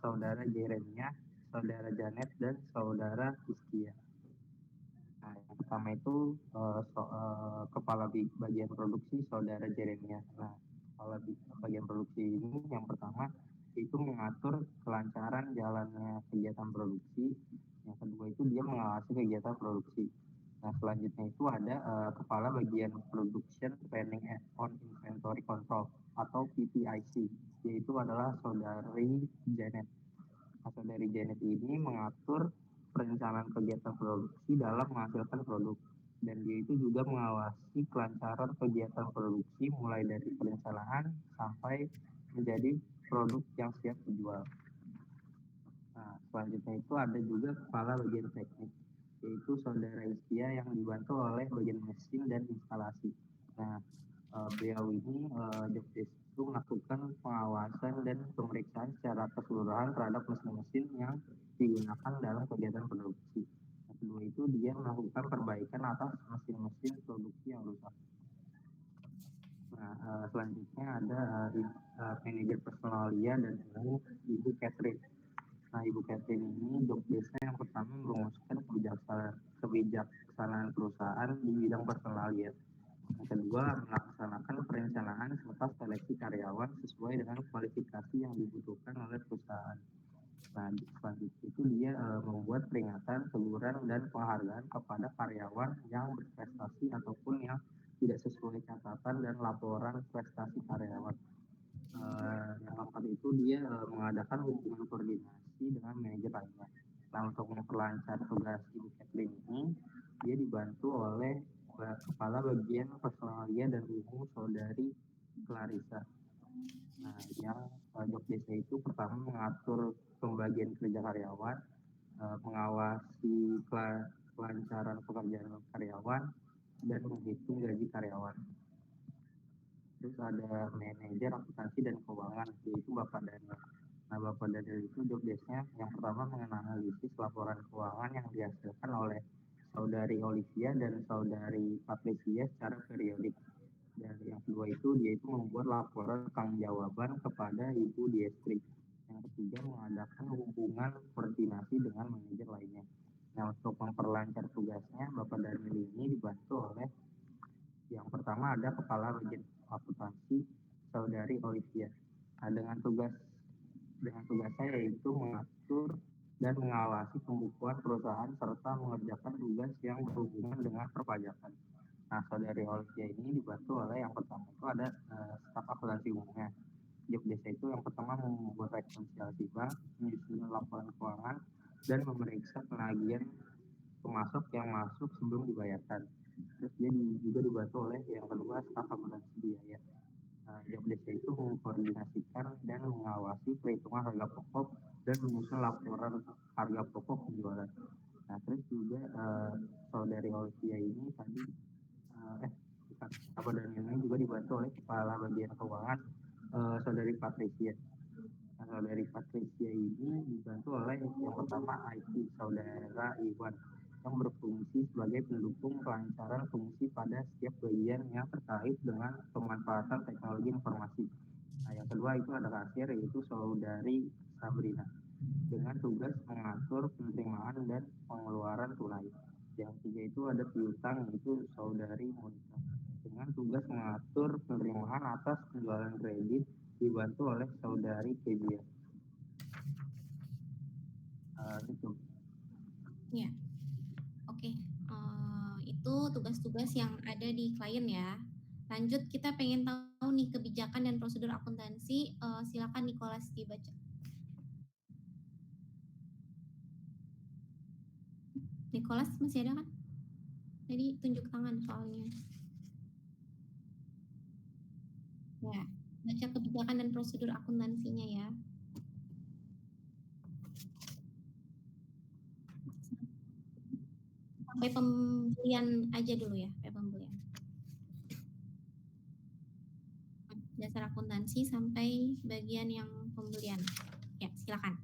saudara Jeremia, saudara Janet, dan saudara Iskia. Nah, yang pertama itu kepala bagian produksi saudara Jeremia. Nah, kepala bagian produksi ini yang pertama itu mengatur kelancaran jalannya kegiatan produksi. Yang kedua itu dia mengawasi kegiatan produksi. Nah, selanjutnya itu ada kepala bagian production planning on inventory control atau PPIC, yaitu adalah saudari Janet. Nah, saudari Janet ini mengatur perencanaan kegiatan produksi dalam menghasilkan produk, dan dia itu juga mengawasi kelancaran kegiatan produksi mulai dari perencanaan sampai menjadi produk yang siap dijual. Nah, selanjutnya itu ada juga kepala bagian teknik, yaitu saudara Istia yang dibantu oleh bagian mesin dan instalasi. Nah, beliau ini job desk itu melakukan pengawasan dan pemeriksaan secara keseluruhan terhadap mesin-mesin yang digunakan dalam kegiatan produksi. Yang kedua itu dia melakukan perbaikan atas mesin-mesin produksi yang rusak. Nah, selanjutnya ada manajer personalia dan Ibu Catherine. Nah, Ibu Catherine ini job desk-nya yang pertama merumuskan kebijaksanaan perusahaan di bidang personalia. Yang kedua, melaksanakan perencanaan serta seleksi karyawan sesuai dengan kualifikasi yang dibutuhkan oleh perusahaan. Nah, selanjutnya itu dia membuat peringatan, teguran, dan penghargaan kepada karyawan yang berprestasi ataupun yang tidak sesuai catatan dan laporan prestasi karyawan. Yang keempat itu dia mengadakan hubungan koordinasi dengan manajer lainnya. Nah, untuk memperlancar tugas Ibu Catherine ini, dia dibantu oleh kepala bagian personalia dan umum saudari Clarissa. Nah, yang job desk-nya itu pertama mengatur pembagian kerja karyawan, mengawasi kelancaran pekerjaan karyawan, dan menghitung gaji karyawan. Terus ada manajer akuntansi dan keuangan, yaitu Bapak Daniel. Nah, Bapak Daniel itu job desk-nya yang pertama menganalisis laporan keuangan yang dihasilkan oleh saudari Olivia dan saudari Patricia secara periodik. Dan yang kedua itu dia itu membuat laporan pertanggungjawaban kepada Ibu Destri. Yang ketiga mengadakan hubungan koordinasi dengan manajer lainnya. Nah, untuk memperlancar tugasnya, Bapak Daniel ini dibantu oleh yang pertama ada kepala bagian akuntansi saudari Olivia. Nah, dengan tugasnya yaitu mengatur dan mengawasi pembukuan perusahaan serta mengerjakan tugas yang berhubungan dengan perpajakan. Nah, saudari Olivia ini dibantu oleh yang pertama itu ada staf akuntansi umumnya. Job desk itu yang pertama membuat rekonsiliasi bank, menyusun laporan keuangan, dan memeriksa penagihan pemasok yang masuk sebelum dibayarkan. Terus dia juga dibantu oleh yang kedua staf akuntansi biaya. Job desk itu mengkoordinasikan dan mengawasi perhitungan harga pokok dan menyusun laporan harga pokok penjualan. Nah, terus juga saudari Olivia ini tadi dan ini juga dibantu oleh Kepala Bagian Keuangan Saudari Patricia. Nah, Saudari Patricia ini dibantu oleh yang pertama IT Saudara Iwan yang berfungsi sebagai pendukung kelancaran fungsi pada setiap bagian yang terkait dengan pemanfaatan teknologi informasi. Nah, yang kedua itu ada kasir yaitu Saudari Sabrina dengan tugas mengatur penerimaan dan pengeluaran tunai. Yang ketiga itu ada piutang yaitu Saudari Monica dengan tugas mengatur penerimaan atas penjualan kredit dibantu oleh Saudari Kebia. Gitu. Ya, oke. Itu tugas-tugas yang ada di klien ya. Lanjut, kita pengen tahu nih kebijakan dan prosedur akuntansi. Silakan Nicholas dibaca. Nicholas masih ada kan? Tadi tunjuk tangan soalnya. Ya, baca kebijakan dan prosedur akuntansinya ya. Sampai pembelian aja dulu ya, sampai pembelian. Dasar akuntansi sampai bagian yang pembelian. Ya, silakan.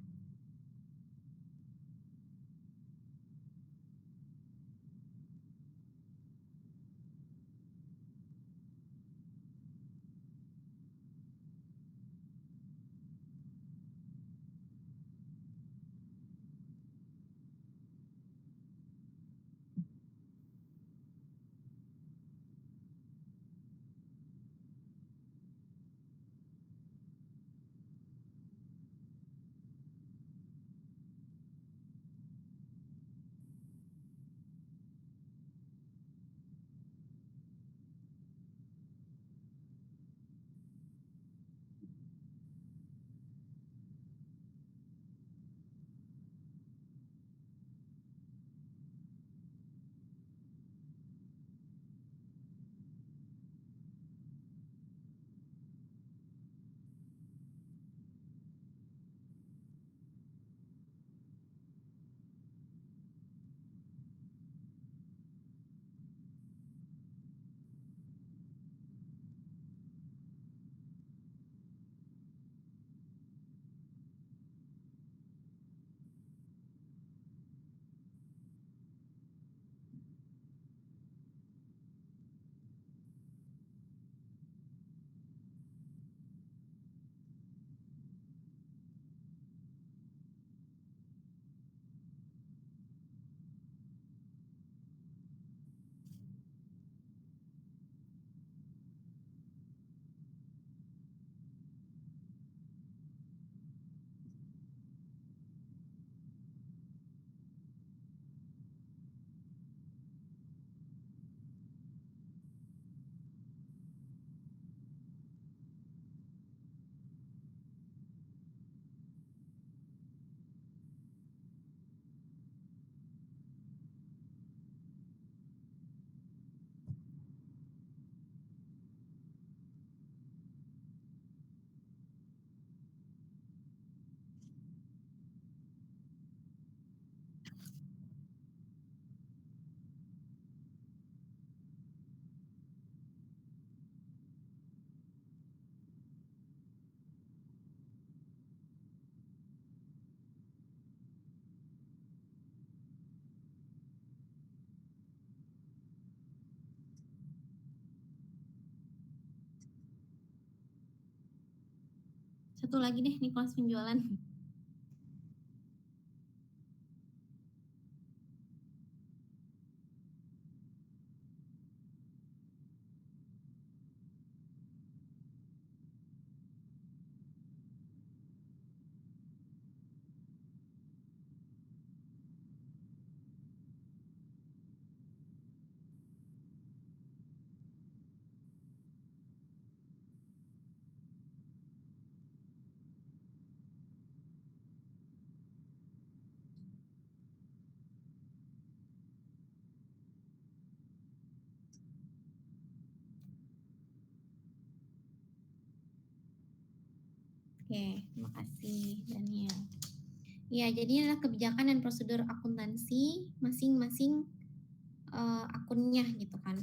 Satu lagi deh, Nicholas penjualan. Oke, terima kasih Daniel. Ya, jadi ini adalah kebijakan dan prosedur akuntansi masing-masing akunnya gitu kan.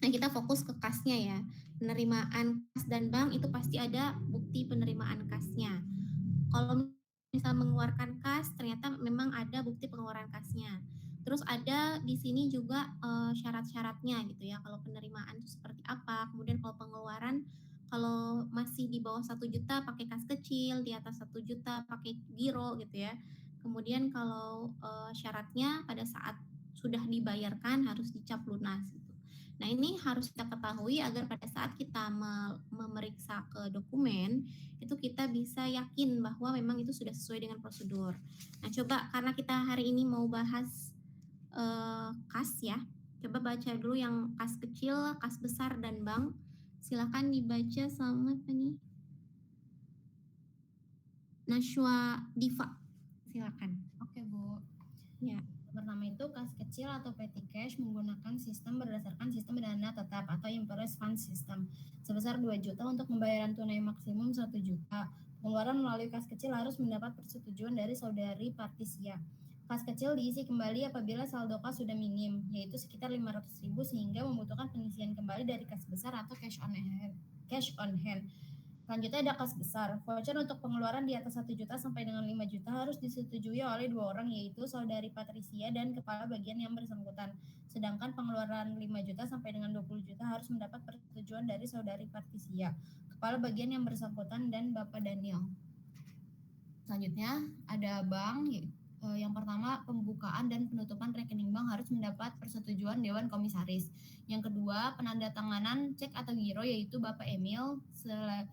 Nah, kita fokus ke kasnya ya. Penerimaan kas dan bank itu pasti ada bukti penerimaan kasnya. Kalau misal mengeluarkan kas, ternyata memang ada bukti pengeluaran kasnya. Terus ada di sini juga syarat-syaratnya gitu ya. Kalau penerimaan itu seperti apa, kemudian kalau pengeluaran, kalau masih di bawah 1 juta pakai kas kecil, di atas 1 juta pakai giro gitu ya. Kemudian kalau syaratnya pada saat sudah dibayarkan harus dicap lunas gitu. Nah, ini harus kita ketahui agar pada saat kita memeriksa ke dokumen itu kita bisa yakin bahwa memang itu sudah sesuai dengan prosedur. Nah, coba karena kita hari ini mau bahas kas ya, coba baca dulu yang kas kecil, kas besar, dan bank. Silakan dibaca sama apa nih? Nashwa Diva. Silakan. Oke, Bu. Ya. Pertama itu kas kecil atau petty cash menggunakan sistem berdasarkan sistem dana tetap atau interest fund system sebesar 2 juta untuk pembayaran tunai maksimum 1 juta. Pengeluaran melalui kas kecil harus mendapat persetujuan dari saudari partisia. Kas kecil diisi kembali apabila saldo kas sudah minim, yaitu sekitar 500.000 sehingga membutuhkan pengisian kembali dari kas besar atau cash on hand. Selanjutnya ada kas besar. Voucher untuk pengeluaran di atas 1 juta sampai dengan 5 juta harus disetujui oleh 2 orang, yaitu saudari Patricia dan kepala bagian yang bersangkutan. Sedangkan pengeluaran 5 juta sampai dengan 20 juta harus mendapat persetujuan dari saudari Patricia, kepala bagian yang bersangkutan, dan Bapak Daniel. Selanjutnya ada bank, yang pertama pembukaan dan penutupan rekening bank harus mendapat persetujuan Dewan Komisaris. Yang kedua, penandatanganan cek atau giro, yaitu Bapak Emil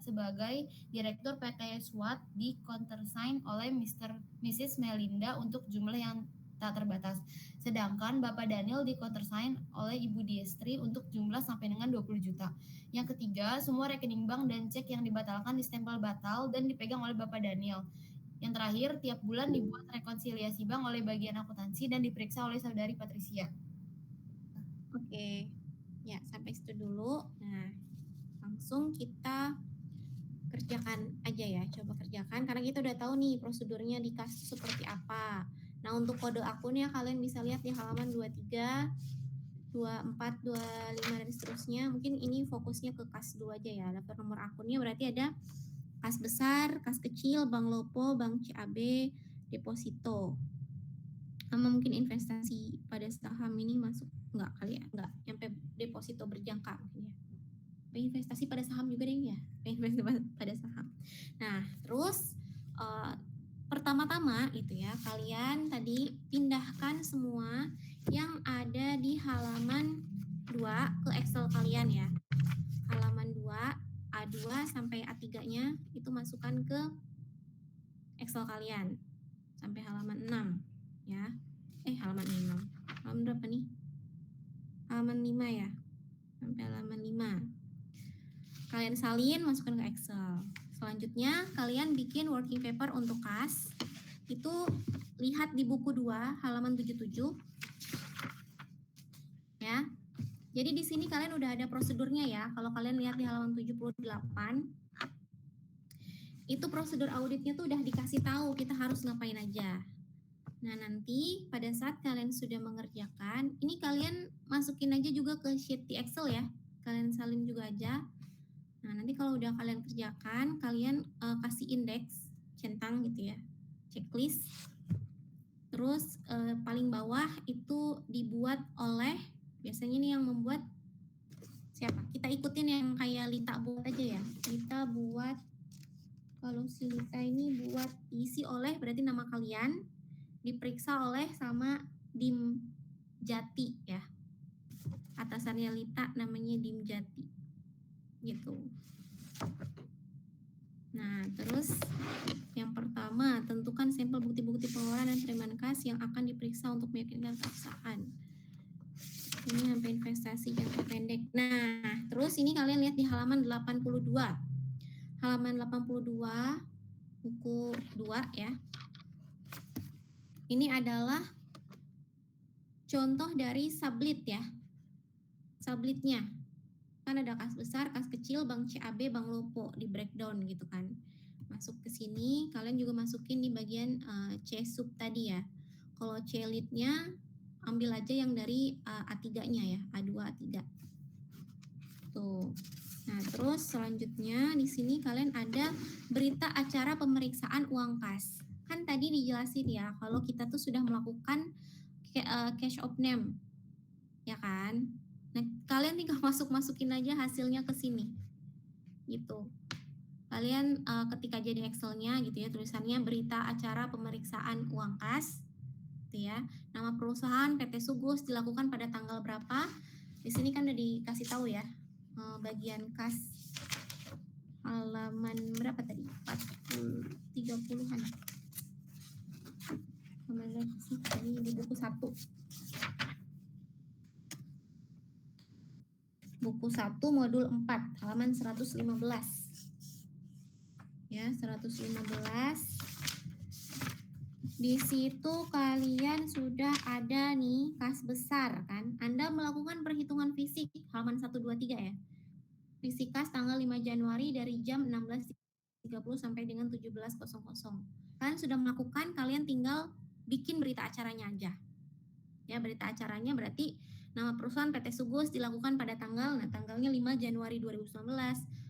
sebagai Direktur PT SWAT di countersign oleh Mrs. Melinda untuk jumlah yang tak terbatas. Sedangkan Bapak Daniel di countersign oleh Ibu Diestri untuk jumlah sampai dengan 20 juta. Yang ketiga, semua rekening bank dan cek yang dibatalkan distempel batal dan dipegang oleh Bapak Daniel. Yang terakhir, tiap bulan dibuat rekonsiliasi bank oleh bagian akuntansi dan diperiksa oleh saudari Patricia. Oke. Ya, sampai situ dulu. Nah, langsung kita kerjakan aja ya, coba kerjakan karena kita udah tahu nih prosedurnya di kas seperti apa. Nah, untuk kode akunnya kalian bisa lihat di halaman 23, 24, 25 dan seterusnya. Mungkin ini fokusnya ke kas 2 aja ya. Daftar nomor akunnya berarti ada kas besar, kas kecil, Bank Lopo, Bank CAB, deposito. Sama mungkin investasi pada saham ini masuk enggak kali ya? Enggak, sampai deposito berjangka mungkin ya. Investasi pada saham juga deh ya. Investasi pada saham. Nah, terus pertama-tama itu ya, kalian tadi pindahkan semua yang ada di halaman 2 ke Excel kalian ya. Halaman 2 A2 sampai A3-nya itu masukkan ke Excel kalian sampai halaman 6 ya. Halaman 6. Halaman berapa nih? Halaman 5 ya. Sampai halaman 5. Kalian salin masukkan ke Excel. Selanjutnya kalian bikin working paper untuk kas. Itu lihat di buku 2 halaman 77. Ya. Jadi di sini kalian udah ada prosedurnya ya. Kalau kalian lihat di halaman 78, itu prosedur auditnya tuh udah dikasih tahu kita harus ngapain aja. Nah, nanti pada saat kalian sudah mengerjakan, ini kalian masukin aja juga ke sheet di Excel ya. Kalian salin juga aja. Nah, nanti kalau udah kalian kerjakan, kalian kasih indeks, centang gitu ya. Checklist. Terus paling bawah itu dibuat oleh, biasanya nih yang membuat siapa? Kita ikutin yang kayak Lita buat aja ya. Lita buat, kalau si Lita ini buat isi oleh berarti nama kalian, diperiksa oleh sama Dim Jati ya. Atasannya Lita namanya Dim Jati. Gitu. Nah, terus yang pertama, tentukan sampel bukti-bukti pengeluaran dan penerimaan kas yang akan diperiksa untuk meyakinkan perusahaan. Ini sampai investasi jangka pendek. Nah, terus ini kalian lihat di halaman 82. Halaman 82, buku 2 ya. Ini adalah contoh dari sublit ya. Sublitnya. Kan ada kas besar, kas kecil, Bank CAB, Bank Lopo di breakdown gitu kan. Masuk ke sini, kalian juga masukin di bagian C sub tadi ya. Kalau C lead-nya ambil aja yang dari A3-nya ya, A2, A3. Tuh. Nah, terus selanjutnya di sini kalian ada berita acara pemeriksaan uang kas. Kan tadi dijelasin ya kalau kita tuh sudah melakukan cash of name, ya kan? Nah, kalian tinggal masukin aja hasilnya ke sini. Gitu. Kalian ketik aja di Excel-nya gitu ya, tulisannya berita acara pemeriksaan uang kas. Gitu ya. Nama perusahaan PT Sugus dilakukan pada tanggal berapa? Di sini kan udah dikasih tahu ya. Bagian kas halaman berapa tadi? 30-an. Kemana sih? Tadi di buku 1. Buku 1 modul 4 halaman 115. Ya, 115. Di situ kalian sudah ada nih kas besar kan. Anda melakukan perhitungan fisik halaman 123 ya. Fisik kas tanggal 5 Januari dari jam 16.30 sampai dengan 17.00. Kalian sudah melakukan, kalian tinggal bikin berita acaranya aja. Ya, berita acaranya berarti nama perusahaan PT Sugus dilakukan pada tanggalnya 5 Januari 2019.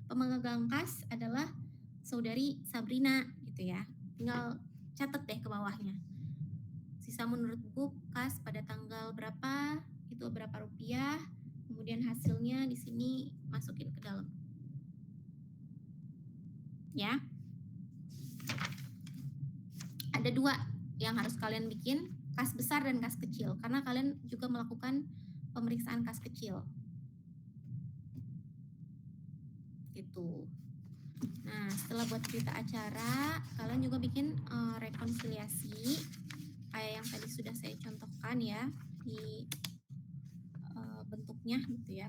Pemegang kas adalah saudari Sabrina gitu ya. Tinggal catat deh ke bawahnya. Sisa menurut buku kas pada tanggal berapa, itu berapa rupiah, kemudian hasilnya di sini masukin ke dalam. Ya. Ada 2 yang harus kalian bikin, kas besar dan kas kecil, karena kalian juga melakukan pemeriksaan kas kecil. Gitu. Nah, setelah buat berita acara, kalian juga bikin rekonsiliasi kayak yang tadi sudah saya contohkan ya di bentuknya gitu ya.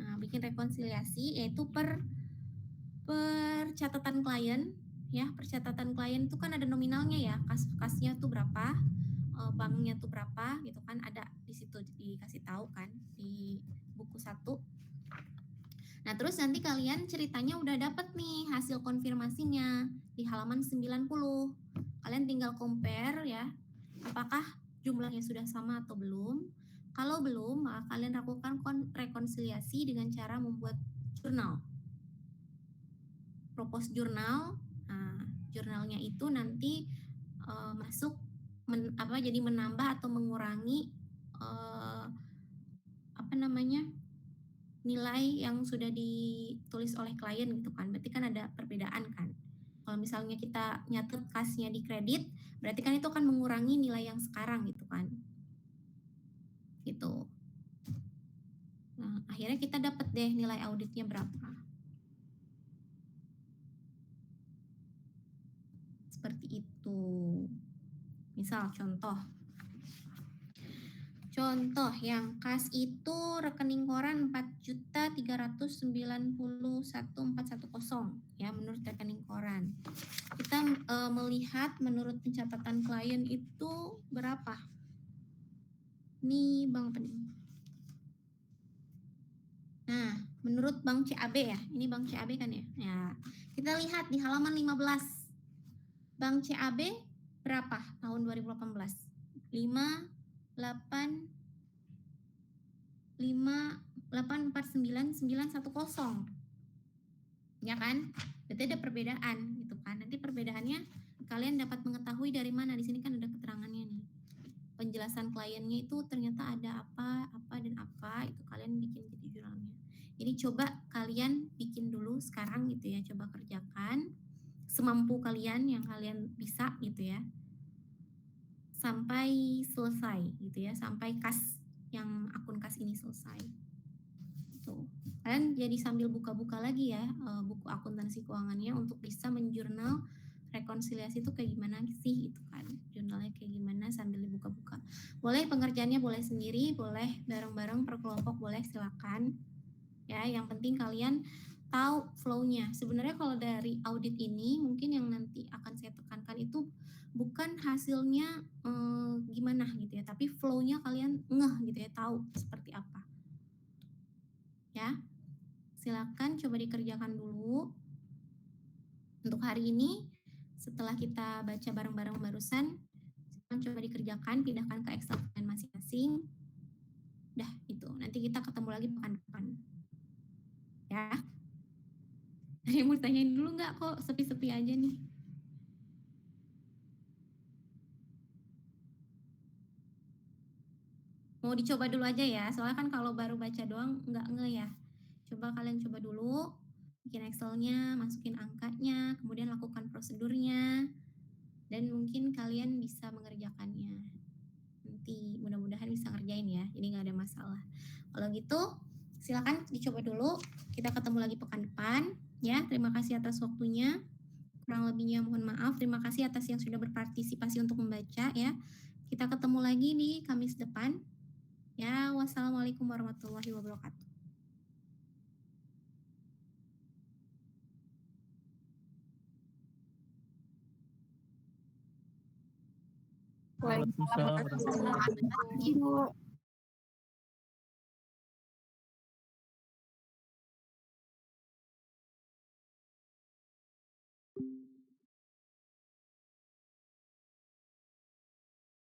Nah, bikin rekonsiliasi yaitu per catatan klien ya. Percatatan klien itu kan ada nominalnya ya, kasnya tuh berapa, banknya tuh berapa gitu kan, ada di situ dikasih tahu kan di buku 1. Nah, terus nanti kalian ceritanya udah dapet nih hasil konfirmasinya di halaman 90. Kalian tinggal compare ya, apakah jumlahnya sudah sama atau belum. Kalau belum, maka kalian lakukan rekonsiliasi dengan cara membuat jurnal. Propose jurnal. Nah, jurnalnya itu nanti masuk jadi menambah atau mengurangi nilai yang sudah ditulis oleh klien gitu kan. Berarti kan ada perbedaan kan. Kalau misalnya kita nyatet kasnya di kredit, berarti kan itu akan mengurangi nilai yang sekarang gitu kan. Gitu. Nah, akhirnya kita dapat deh nilai auditnya berapa. Seperti itu. Misal contoh yang kas itu rekening koran 4.391.410 ya menurut rekening koran. Kita melihat menurut pencatatan klien itu berapa? Ini bank apa nih? Nah, menurut Bank CAB ya. Ini Bank CAB kan ya? Ya. Kita lihat di halaman 15. Bank CAB berapa tahun 2018? 5849910 ya kan? Berarti ada perbedaan gitu kan. Nanti perbedaannya kalian dapat mengetahui dari mana. Di sini kan ada keterangannya nih. Penjelasan kliennya itu ternyata ada apa dan apa, itu kalian bikin di jurnalnya. Jadi coba kalian bikin dulu sekarang gitu ya, coba kerjakan semampu kalian yang kalian bisa gitu ya. Sampai selesai gitu ya, sampai kas yang akun kas ini selesai. Tuh. Kalian jadi sambil buka-buka lagi ya buku akuntansi keuangannya untuk bisa menjurnal rekonsiliasi itu kayak gimana sih gitu kan. Jurnalnya kayak gimana sambil dibuka-buka. Boleh pengerjaannya boleh sendiri, boleh bareng-bareng per kelompok, boleh silakan. Ya, yang penting kalian tahu flow-nya. Sebenarnya kalau dari audit ini mungkin yang nanti akan saya tekankan itu bukan hasilnya gimana gitu ya, tapi flow-nya kalian ngeh gitu ya, tahu seperti apa. Ya. Silakan coba dikerjakan dulu. Untuk hari ini setelah kita baca bareng-bareng barusan, coba dikerjakan, pindahkan ke Excel kalian masing-masing. Dah itu. Nanti kita ketemu lagi pekan depan. ya. Ada yang mau tanyain dulu nggak? Kok sepi-sepi aja nih? Mau dicoba dulu aja ya, soalnya kan kalau baru baca doang nggak ya. Coba kalian coba dulu, bikin Excel-nya, masukin angkanya, kemudian lakukan prosedurnya, dan mungkin kalian bisa mengerjakannya. Nanti mudah-mudahan bisa ngerjain ya, jadi nggak ada masalah. Kalau gitu, silakan dicoba dulu. Kita ketemu lagi pekan depan, ya. Terima kasih atas waktunya. Kurang lebihnya mohon maaf. Terima kasih atas yang sudah berpartisipasi untuk membaca ya. Kita ketemu lagi di Kamis depan. Ya, wassalamualaikum warahmatullahi wabarakatuh. Waalaikumsalam warahmatullahi wabarakatuh. Ibu.